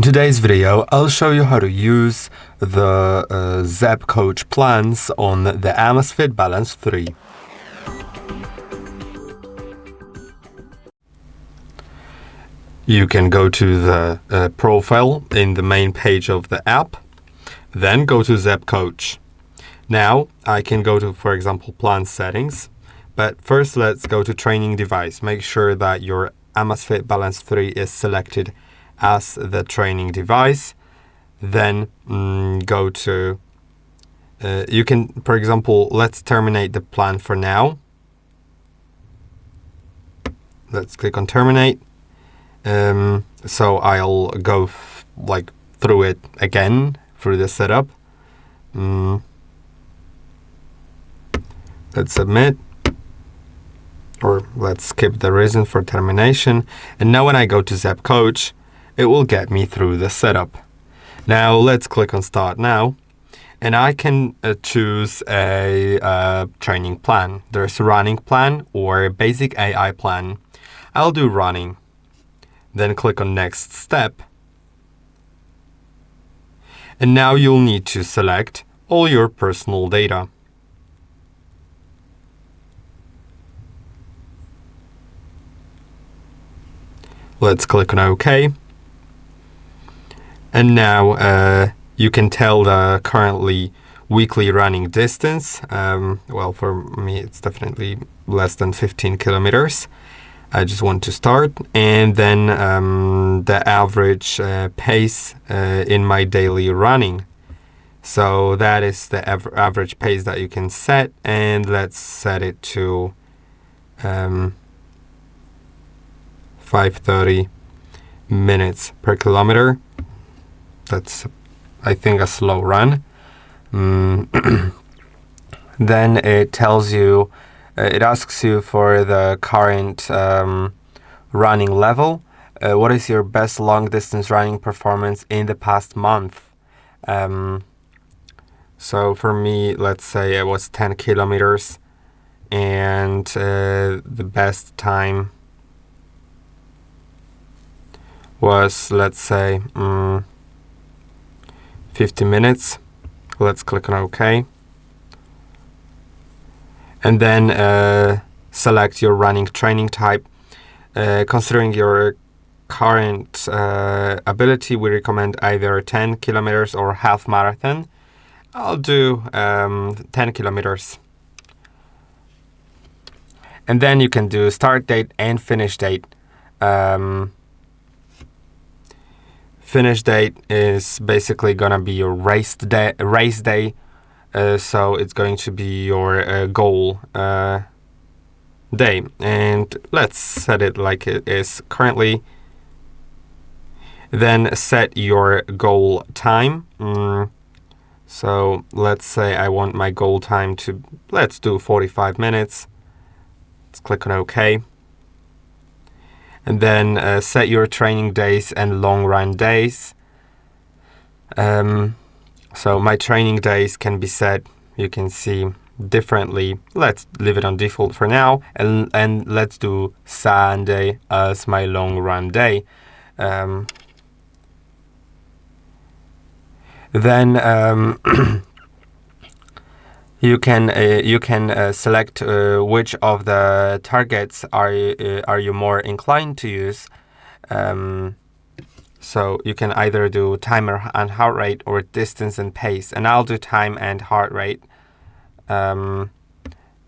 today's video, I'll show you how to use the ZeppCoach Plans on the AMAZFIT Balance 3. You can go to the profile in the main page of the app, then go to ZeppCoach. Now I can go to, for example, plan settings, but first let's go to training device. Make sure that your AMAZFIT Balance 3 is selected as the training device. Then go to you can, for example, let's terminate the plan for now. Let's click on terminate. So I'll go through it again through the setup. Let's submit, or let's skip the reason for termination. And now when I go to ZeppCoach, it will get me through the setup. Now let's click on Start Now, and I can choose a training plan. There's a running plan or basic AI plan. I'll do running. Then click on Next Step. And now you'll need to select all your personal data. Let's click on OK. And now you can tell the currently weekly running distance. Well, for me, it's definitely less than 15 kilometers. I just want to start. And then the average pace in my daily running. So that is the average pace that you can set. And let's set it to 5:30 minutes per kilometer. That's, I think, a slow run. Then it tells you, it asks you for the current running level. What is your best long distance running performance in the past month? So for me, let's say it was 10 kilometers, and the best time was, let's say, 50 minutes. Let's click on OK. And then select your running training type. Considering your current ability, we recommend either 10 kilometers or half marathon. I'll do 10 kilometers. And then you can do start date and finish date. Finish date is basically gonna be your race day. So it's going to be your goal day, and let's set it like it is currently. Then set your goal time. So let's say I want my goal time to, let's do 45 minutes. Let's click on OK. And then set your training days and long run days. So my training days can be set, you can see, differently. Let's leave it on default for now, and let's do Sunday as my long run day. Then you can select which of the targets are you more inclined to use. So you can either do timer and heart rate or distance and pace, and I'll do time and heart rate. Then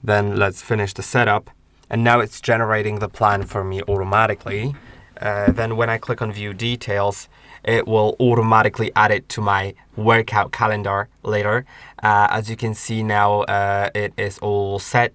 let's finish the setup, and now it's generating the plan for me automatically. Then when I click on view details, it will automatically add it to my workout calendar later. As you can see now, it is all set.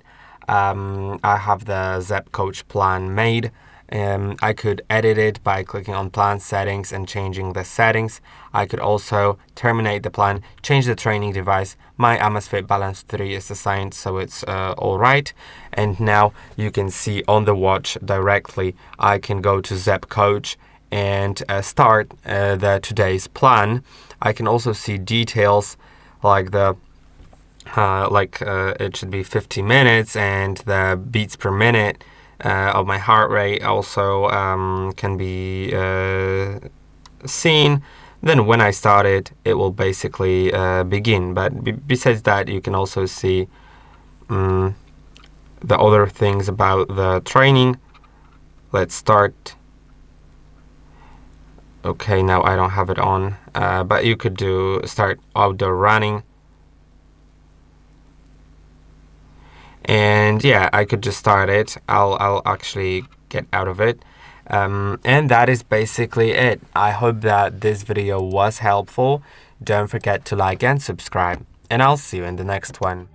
I have the ZeppCoach plan made. I could edit it by clicking on plan settings and changing the settings. I could also terminate the plan, change the training device. My AMAZFIT Balance 3 is assigned, so it's all right. And now you can see on the watch directly, I can go to ZeppCoach and start today's plan. I can also see details like the it should be 50 minutes, and the beats per minute of my heart rate also can be scene, then when I start it, it will basically begin. But besides that, you can also see the other things about the training. Let's start. Okay, now I don't have it on, but you could start outdoor running. And yeah, I could just start it. I'll actually get out of it. And that is basically it. I hope that this video was helpful. Don't forget to like and subscribe, and I'll see you in the next one.